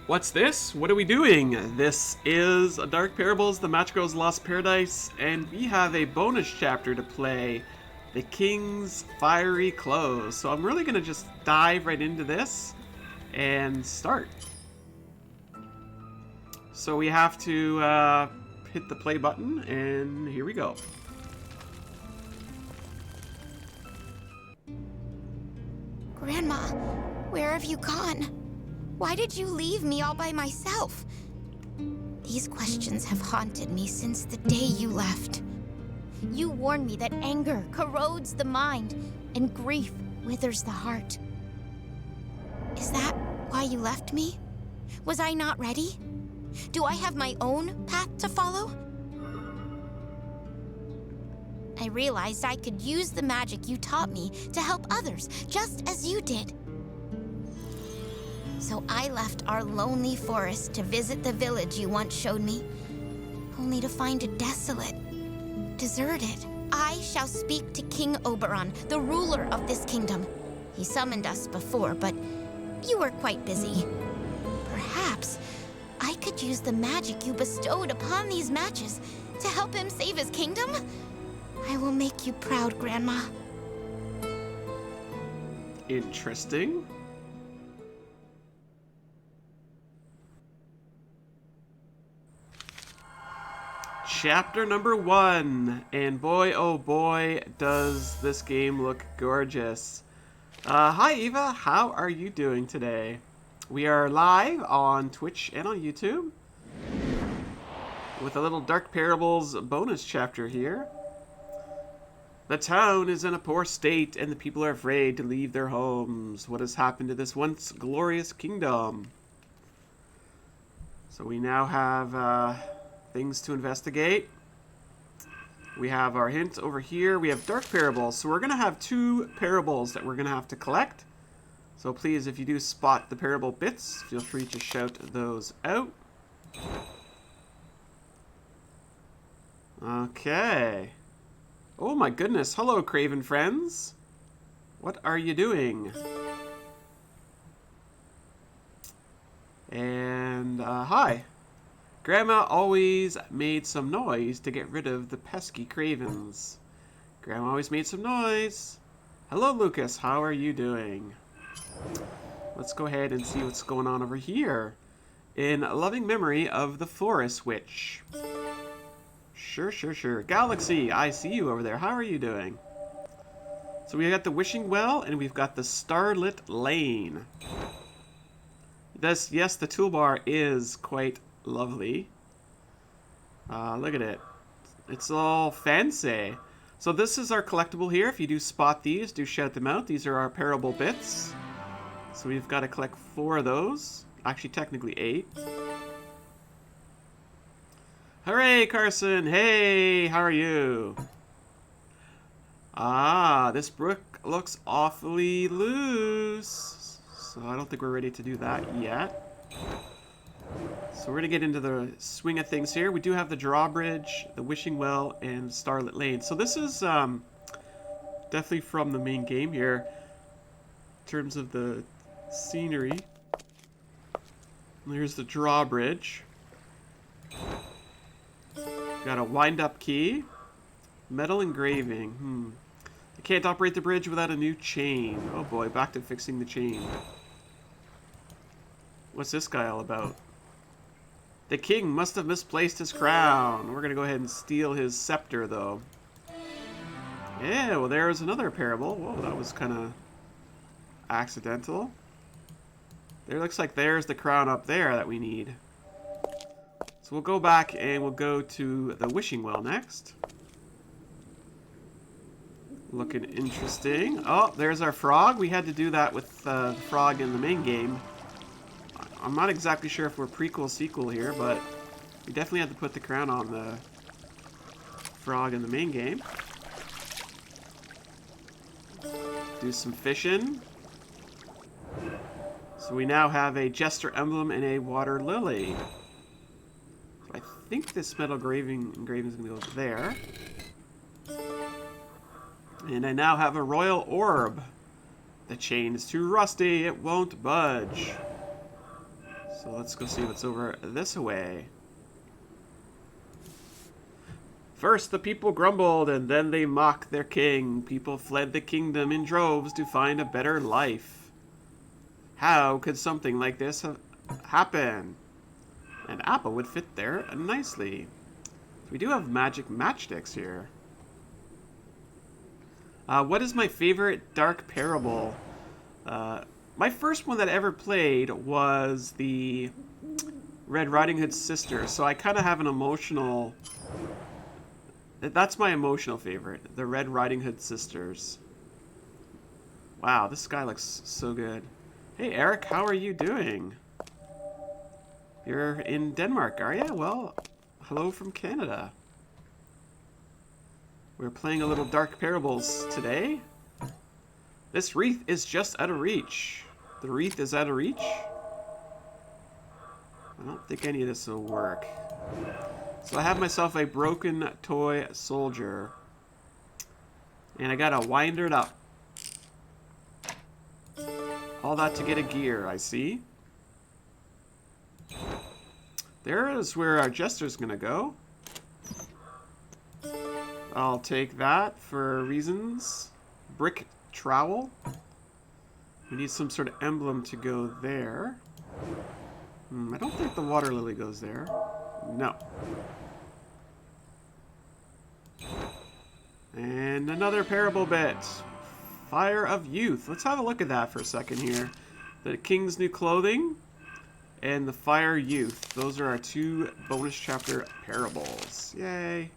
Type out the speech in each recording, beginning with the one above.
What's this? What are we doing? This is Dark Parables, The Magico's Lost Paradise, and we have a bonus chapter to play, The King's Fiery Clothes. So I'm really going to just dive right into this and start. So we have to hit the play button, and here we go. Grandma, where have you gone? Why did you leave me all by myself? These questions have haunted me since the day you left. You warned me that anger corrodes the mind and grief withers the heart. Is that why you left me? Was I not ready? Do I have my own path to follow? I realized I could use the magic you taught me to help others, just as you did. So I left our lonely forest to visit the village you once showed me, only to find it desolate, deserted. I shall speak to King Oberon, the ruler of this kingdom. He summoned us before, but you were quite busy. Perhaps I could use the magic you bestowed upon these matches to help him save his kingdom? I will make you proud, Grandma. Interesting. Chapter number 1, and boy oh boy does this game look gorgeous. Hi Eva, how are you doing today? We are live on Twitch and on YouTube with a little Dark Parables bonus chapter here. The town is in a poor state and the people are afraid to leave their homes. What has happened to this once glorious kingdom? So we now have things to investigate. We have our hint over here. We have Dark Parables. So we're going to have 2 parables that we're going to have to collect. So please, if you do spot the parable bits, feel free to shout those out. Okay. Oh my goodness. Hello, Craven friends. What are you doing? And, hi. Grandma always made some noise to get rid of the pesky cravens. Grandma always made some noise. Hello, Lucas. How are you doing? Let's go ahead and see what's going on over here. In loving memory of the Forest Witch. Sure. Galaxy, I see you over there. How are you doing? So we got the Wishing Well, and we've got the Starlit Lane. Yes, the toolbar is quite lovely. Look at it. It's all fancy. So this is our collectible here. If you do spot these, do shout them out. These are our parable bits. So we've got to collect 4 of those. Actually, technically 8. Hooray, Carson! Hey, how are you? Ah, this brook looks awfully loose. So I don't think we're ready to do that yet. So we're going to get into the swing of things here. We do have the drawbridge, the Wishing Well, and Starlit Lane. So this is definitely from the main game here in terms of the scenery. Here's the drawbridge. Got a wind-up key. Metal engraving. You can't operate the bridge without a new chain. Oh boy, back to fixing the chain. What's this guy all about? The king must have misplaced his crown. We're going to go ahead and steal his scepter, though. Yeah, well, there's another parable. Whoa, that was kind of accidental. There looks like there's the crown up there that we need. So we'll go back and we'll go to the Wishing Well next. Looking interesting. Oh, there's our frog. We had to do that with the frog in the main game. I'm not exactly sure if we're prequel sequel here, but we definitely had to put the crown on the frog in the main game. Do some fishing. So we now have a jester emblem and a water lily. So I think this metal engraving is going to go there. And I now have a royal orb. The chain is too rusty, it won't budge. So let's go see what's over this way. First, the people grumbled, and then they mocked their king. People fled the kingdom in droves to find a better life. How could something like this happen? An apple would fit there nicely. We do have magic matchsticks here. What is my favorite dark parable? My first one that I ever played was the Red Riding Hood's sister, so I kind of have an emotional... That's my emotional favorite, the Red Riding Hood sisters. Wow, this guy looks so good. Hey Eric, how are you doing? You're in Denmark, are you? Well, hello from Canada. We're playing a little Dark Parables today. This wreath is just out of reach. The wreath is out of reach? I don't think any of this will work. So I have myself a broken toy soldier. And I gotta wind it up. All that to get a gear, I see. There is where our jester's gonna go. I'll take that for reasons. Brick trowel. We need some sort of emblem to go there. I don't think the water lily goes there. No. And another parable bit. Fire of Youth. Let's have a look at that for a second here. The King's New Clothing and the Fire Youth. Those are our two bonus chapter parables. Yay.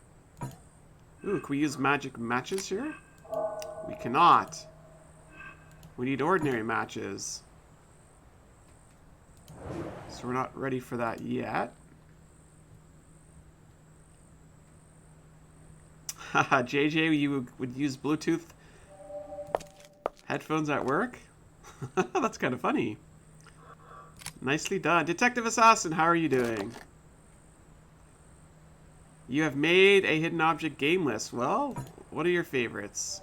Ooh, can we use magic matches here? We cannot. We need ordinary matches. So we're not ready for that yet. Haha, JJ, you would use Bluetooth headphones at work? That's kind of funny. Nicely done. Detective Assassin, how are you doing? You have made a hidden object game list. Well, what are your favorites?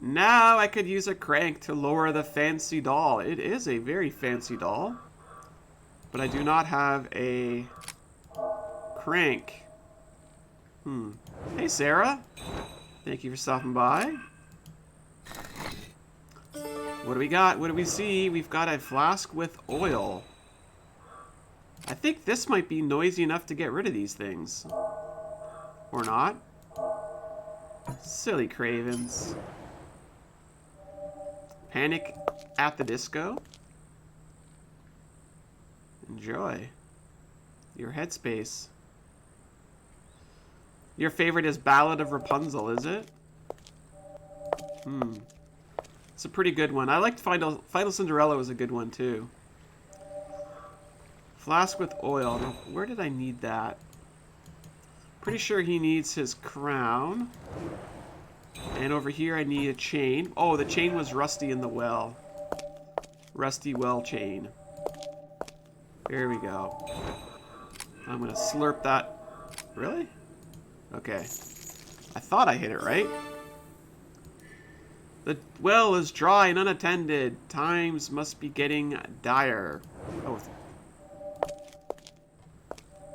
Now I could use a crank to lower the fancy doll. It is a very fancy doll. But I do not have a crank. Hey, Sarah. Thank you for stopping by. What do we got? What do we see? We've got a flask with oil. I think this might be noisy enough to get rid of these things. Or not. Silly cravens. Panic at the Disco. Enjoy your headspace. Your favorite is Ballad of Rapunzel, is it? It's a pretty good one. I liked Final Cinderella was a good one too. Flask with oil. Now, where did I need that? Pretty sure he needs his crown. And over here I need a chain. Oh, the chain was rusty in the well. Rusty well chain. There we go. I'm gonna slurp that. Really? Okay. I thought I hit it right. The well is dry and unattended. Times must be getting dire. Oh.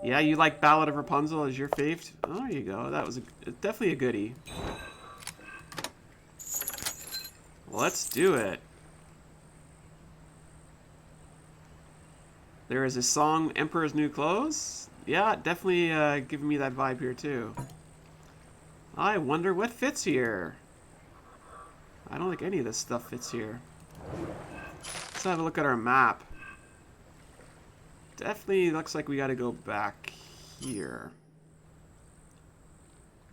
Yeah, you like Ballad of Rapunzel as your fave? Oh, there you go. That was definitely a goodie. Let's do it. There is a song, Emperor's New Clothes. Yeah, definitely giving me that vibe here too. I wonder what fits here. I don't think any of this stuff fits here. Let's have a look at our map. Definitely looks like we got to go back here.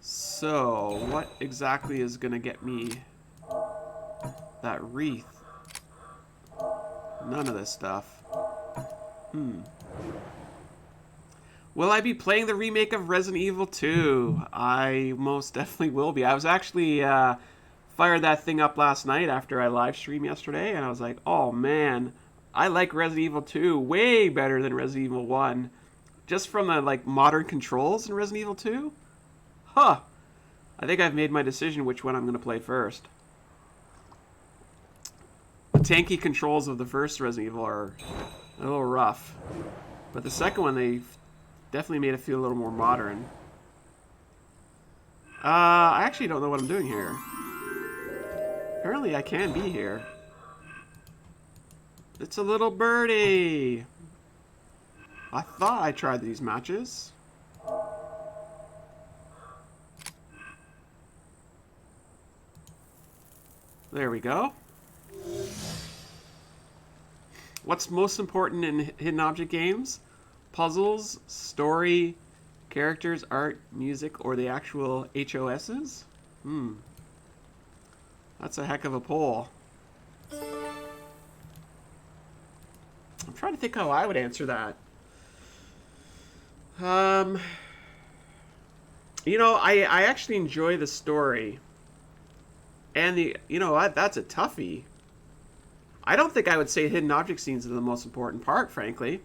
So, what exactly is going to get me that wreath? None of this stuff. Will I be playing the remake of Resident Evil 2? I most definitely will be. I was actually fired that thing up last night after I live streamed yesterday, and I was like, oh man, I like Resident Evil 2 way better than Resident Evil 1. Just from the like modern controls in Resident Evil 2? Huh. I think I've made my decision which one I'm going to play first. The tanky controls of the first Resident Evil are a little rough. But the second one, they definitely made it feel a little more modern. I actually don't know what I'm doing here. Apparently I can be here. It's a little birdie. I thought I tried these matches. There we go. What's most important in hidden object games? Puzzles, story, characters, art, music, or the actual HOSs? That's a heck of a poll. I'm trying to think how I would answer that. You know, I actually enjoy the story. And you know what, that's a toughie. I don't think I would say hidden object scenes are the most important part, frankly.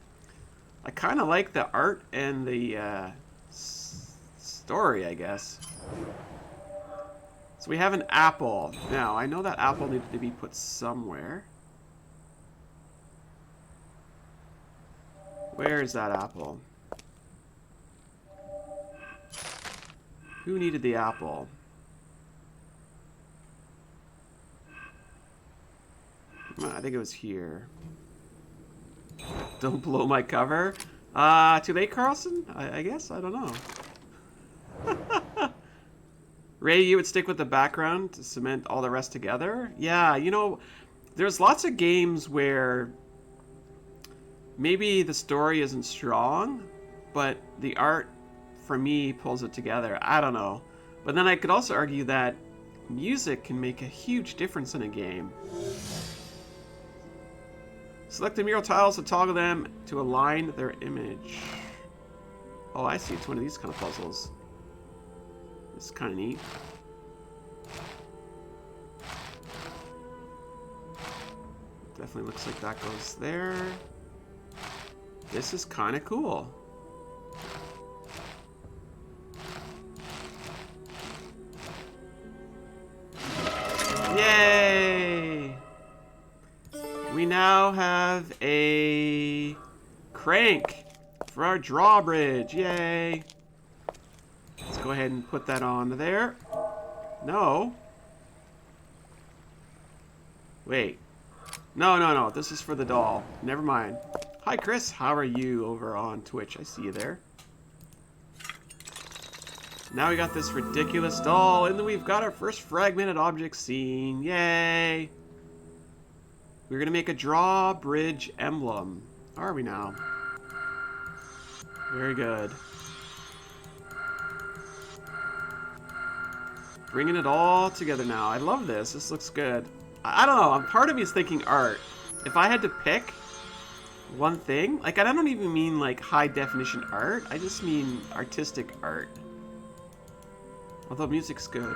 I kind of like the art and the story, I guess. So we have an apple. Now, I know that apple needed to be put somewhere. Where is that apple? Who needed the apple? I think it was here. Don't blow my cover. Too late, Carlson? I guess? I don't know. Ray, you would stick with the background to cement all the rest together? Yeah, you know, there's lots of games where maybe the story isn't strong, but the art, for me, pulls it together. I don't know. But then I could also argue that music can make a huge difference in a game. Select the mural tiles to toggle them to align their image. Oh, I see. It's one of these kind of puzzles. This is kind of neat. Definitely looks like that goes there. This is kind of cool. Yay! We now have a crank for our drawbridge. Yay! Let's go ahead and put that on there. No. Wait. No. This is for the doll. Never mind. Hi, Chris. How are you over on Twitch? I see you there. Now we got this ridiculous doll, and then we've got our first fragmented object scene. Yay! We're gonna make a drawbridge emblem. Are we now? Very good. Bringing it all together now. I love this. This looks good. I don't know. Part of me is thinking art. If I had to pick one thing, like I don't even mean like high definition art. I just mean artistic art. Although music's good.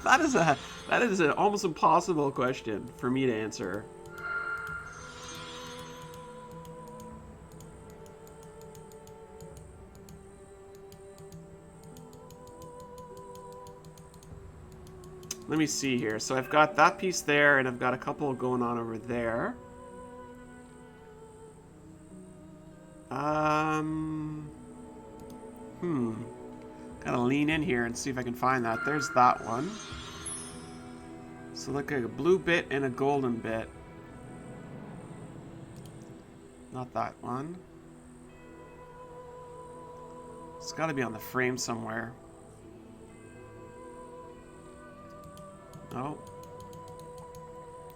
That is an almost impossible question for me to answer. Let me see here. So I've got that piece there, and I've got a couple going on over there. Gotta lean in here and see if I can find that. There's that one. So look like a blue bit and a golden bit. Not that one. It's gotta be on the frame somewhere. No.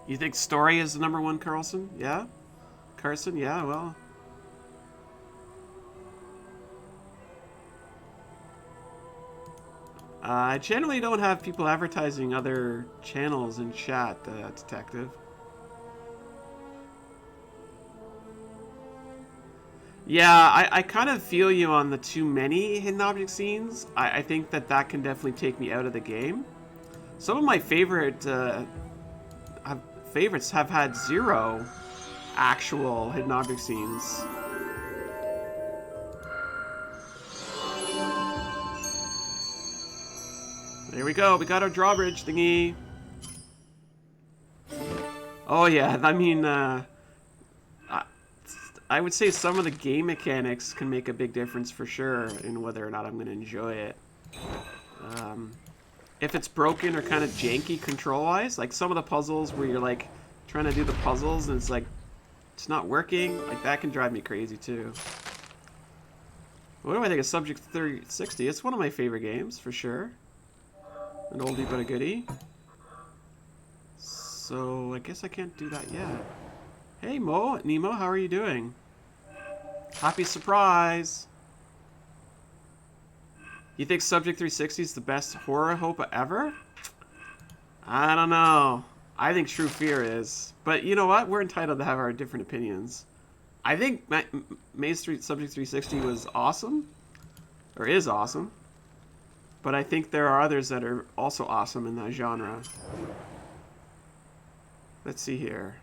You think story is the number one, Carlson? Yeah? Carson? Yeah, well. I generally don't have people advertising other channels in chat, Detective. Yeah, I kind of feel you on the too many hidden object scenes. I think that can definitely take me out of the game. Some of my favorites have had 0 actual hidden object scenes. There we go. We got our drawbridge thingy. Oh yeah, I mean, I would say some of the game mechanics can make a big difference for sure in whether or not I'm going to enjoy it. If it's broken or kind of janky control-wise, like some of the puzzles where you're like trying to do the puzzles and it's like it's not working, like that can drive me crazy too. What do I think of Subject 360? It's one of my favorite games for sure. An oldie but a goodie. So I guess I can't do that yet. Hey Nemo, how are you doing? Happy surprise! You think Subject 360 is the best horror hope ever? I don't know. I think True Fear is. But you know what? We're entitled to have our different opinions. I think Maze Street Subject 360 was awesome. Or is awesome. But I think there are others that are also awesome in that genre. Let's see here.